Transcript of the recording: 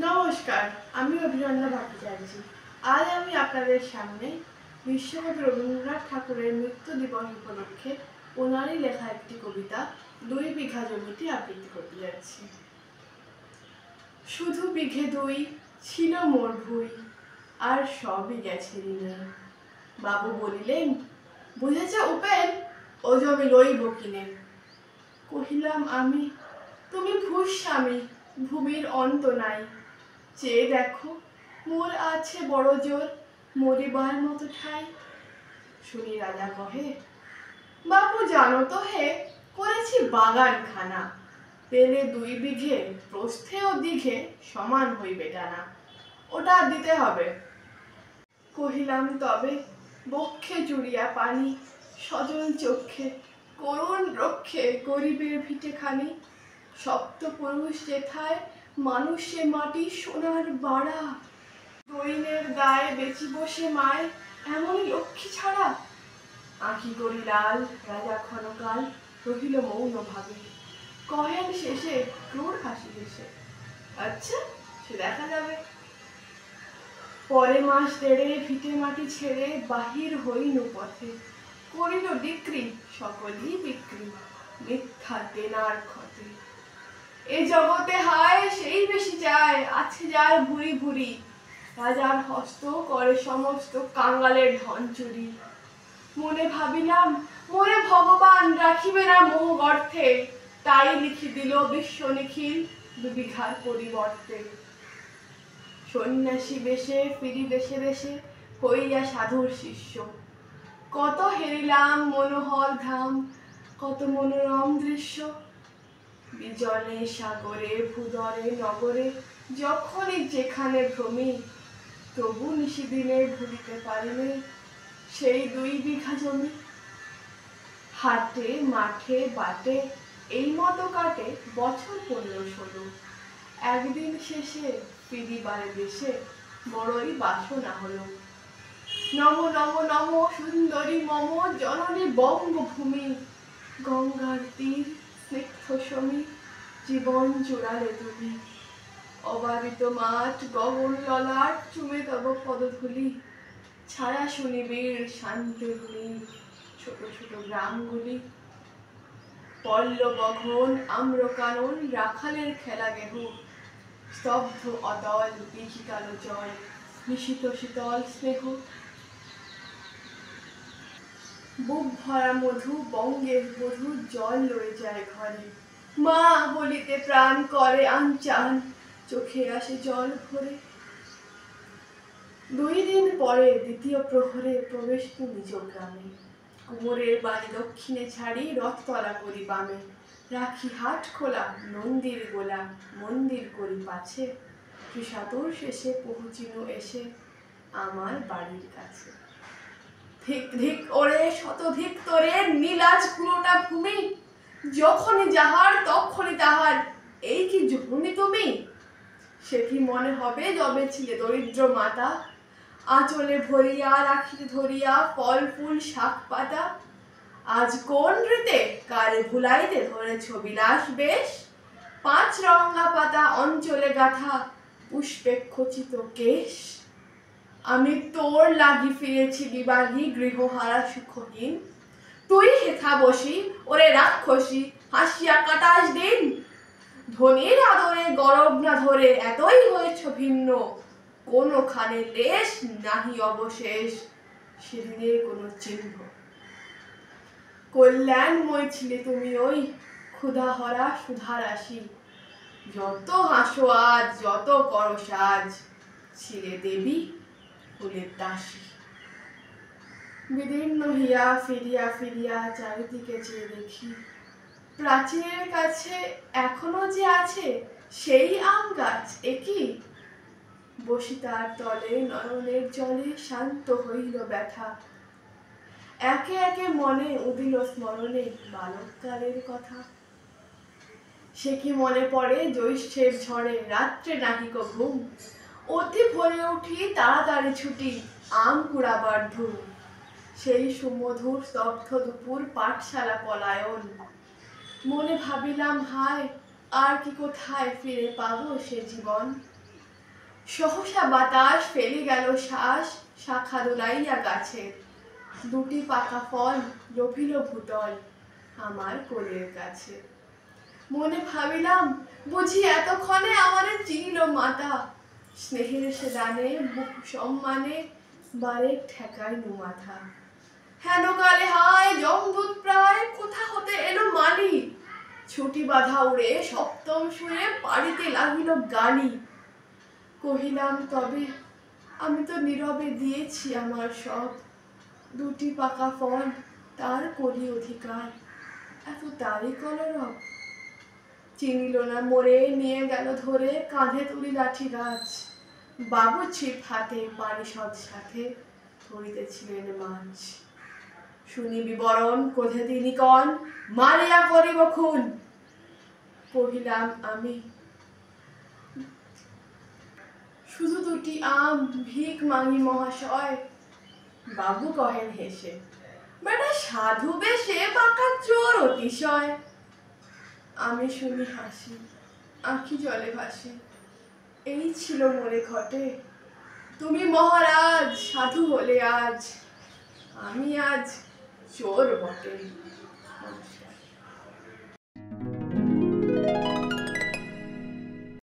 নমস্কার, আমি অভিনন্দা ভট্টাচার্য। আজ আমি আপনাদের সামনে বিশ্বকবি রবীন্দ্রনাথ ঠাকুরের মৃত্যু দিবস উপলক্ষে ওনারই লেখা একটি কবিতা ২ বিঘা জমিতে আবৃত্তি করতে যাচ্ছি। শুধু বিঘে ২ ছিল মোর ভুঁই, আর সবই গেছে ঋণে। বাবু বলিলেন, বুঝেছ উপেন, ও জমি লইব কিনে। কহিলাম আমি, তুমি ভূস্বামী, ভূমির অন্ত নাই। চেয়ে দেখো, মোর আছে বড় জোর, মরিবার মতো ঠাই। শুনি রাজা কহে, বাপু জানো তো হে, করেছি বাগানখানা। পেলে ২ বিঘে, প্রস্থে ও দীঘে সমান হইবে টানা। ওটা দিতে হবে। কহিলাম তবে, বক্ষে জুড়িয়া পানি, সজল চক্ষে করুণ রক্ষে গরিবের ভিটেখানি। সপ্তপুরুষ যেথায়, মানুষে মাটি সোনার বাড়া। দৈনের দায় বেচিব সে মায়, এমনই লক্ষ্মী ছাড়া। আঁখি করি লাল, রাজা ক্ষণকাল রহিল মৌন ভাবে। কহেন শেষে ক্রূর হাসি হেসে, আচ্ছা সে দেখা যাবে। পরে মাস দেড়ে ভিটে মাটি ছেড়ে বাহির হইনু পথে। করিল ডিক্রি, সকলই বিক্রি, মিথ্যা দেনার ক্ষতে। এ জগতে হায় সেই বেশি চায়, আছে যার ভুরি ভুরি। রাজার হস্ত করে সমস্ত কাঙ্গালের ধন চুরি। মনে ভাবিলাম, মোরে ভগবান রাখিবে না মোহ গর্থে। তাই লিখি দিল বিশ্ব নিখিল ২ বিঘার পরিবর্তে। সন্ন্যাসী বেশে ফিরি দেশে দেশে, হইয়া সাধুর শিষ্য। কত হেরিলাম মনোহর ধাম, কত মনোরম দৃশ্য। বিজনে সাগরে ভূদরে নগরে, যখনই যেখানে ভ্রমি। তবু নিশিদিনে ভুলিতে পারিনি সেই ২ বিঘা জমি। হাটে মাঠে বাটে এই মতো কাটে বছর ১৫-১৬। একদিন শেষে ফিরিবারে দেশে বড়ই বাসনা হলো। নম নম নম সুন্দরী মম জননী বঙ্গভূমি। গঙ্গার তীর স্নিগ্ধ সমী, জীবন জোড়ালে তুমি। অবারিত মাঠ গগন ললাট, চুমে তব পদধূলি। ছায়া সুনিবিড় শান্তির নীড়, ছোট ছোট গ্রামগুলি। পল্লব ঘন আম্রকানন, রাখালের খেলা গেহ। স্তব্ধ অতল দিঘি কালো জল, নিশীত শীতল স্নেহ। বুক ভরা মধু বঙ্গের বধূ, জল লয়ে যায় ঘরে। মা বলিতে প্রাণ করে আনচান, চোখে আসে জল ভরে। ২ দিন পরে দ্বিতীয় প্রহরে প্রবেশ নিজ গ্রামে। কুমোরের বাড়ি দক্ষিণে ছাড়ি, রথতলা করি বামে। রাখি হাট খোলা, নন্দীর গোলা, মন্দির করি পাছে। ত্রিশাতুর শেষে পৌঁছিনু এসে আমার বাড়ির কাছে। ধিক ধিক ওরে শতধিক তোরে, নীলাজ পুরোটা ভূমি। যখনই যাহার তখনই তাহার, এই কি জননী তুমি? সে কি মনে হবে যবে ছিলে দরিদ্র মাতা। আঁচলে ভরিয়া রাখিতে ধরিয়া ফল ফুল শাক পাতা। আজ কোন রীতে কারে ভুলাইতে ধরেছ বিলাস বেশ। ৫ রঙা পাতা অঞ্চলে গাথা, পুষ্পে খচিত কেশ। আমি তোর লাগি ফিরেছি বিবাহী, গৃহহারা সুখহীন। তুই হেথা বসি ওরে রাক্ষসী, হাসিয়া কাটাস দিন। ধনীর আদরে গরব না ধরে এতই হয়েছ ভিন্ন। কোনোখানে লেশ নাহি অবশেষ, সেদিনের কোনো চিহ্ন। কল্যাণময় ছিলে তুমি ওই, ক্ষুধাহরা সুধারাশি। যত হাসো আজ, যত করো সাজ, ছিলে দেবী ফুলের দাসী। বিদীর্ণ হিয়া ফিরিয়া ফিরিয়া চারিদিকে চেয়ে দেখি। প্রাচীরের কাছে এখনো যে আছে সেই আম গাছ, একই। বসি তার তলে নয়নের জলে, শান্ত হইল ব্যথা। একে একে মনে উদিল স্মরণে বালককালের কথা। সে কি মনে পড়ে জ্যৈষ্ঠের ঝড়ে, রাত্রে নাহিক ঘুম। অতি ভোরে উঠি তাড়াতাড়ি ছুটি, আম কুড়াবার ধুম। সেই সুমধুর স্তব্ধ দুপুর, পাঠশালা পলায়ন। মনে ভাবিলাম হায়, আর কি কোথায় ফিরে পাবো সে জীবন। সহসা বাতাস ফেলে গেল শ্বাস শাখা দোলাইয়া গাছের, দুটি পাকা ফল রফিল ভূতল আমার কোলের কাছে। মনে ভাবিলাম বুঝি এতক্ষণে আমারে চিনিল মাতা, স্নেহের সে দানে বুক সম্মানে বারেক ঠেকাইনু মাথা। হেন কালে হায় যমদূত প্রায় কোথা হতে এলো মালি, ছুটি বাঁধা উড়ে সপ্তম শুয়ে পাড়িতে লাগিল গালি। কহিলাম তবে আমি তো নীরবে দিয়েছি আমার সব, দুটি পাকা ফল তার করি অধিকার, এত তারই কলরব। চিনিল না মোরে নিয়ে গেল ধরে কাঁধে তুলি লাঠি গাছ, বাবু ছিপ হাতে পারিষদ সাথে ধরিতেছিলেন মাছ। শুনি বিবরণ কোথে তিনি কন, মারিয়া করিব খুন। কহিলাম আমি শুধু দুটি আম ভিক মাগি মহাশয়। বাবু কহেন হেসে, বেটা সাধু বেশে বাঁকা চোর অতিশয়। আমি শুনি হাসি, আঁখি জলে ভাসে, এই ছিল মোরে ঘটে। তুমি মহারাজ সাধু হলে আজ, আমি আজ চোর বটে। নমস্কার।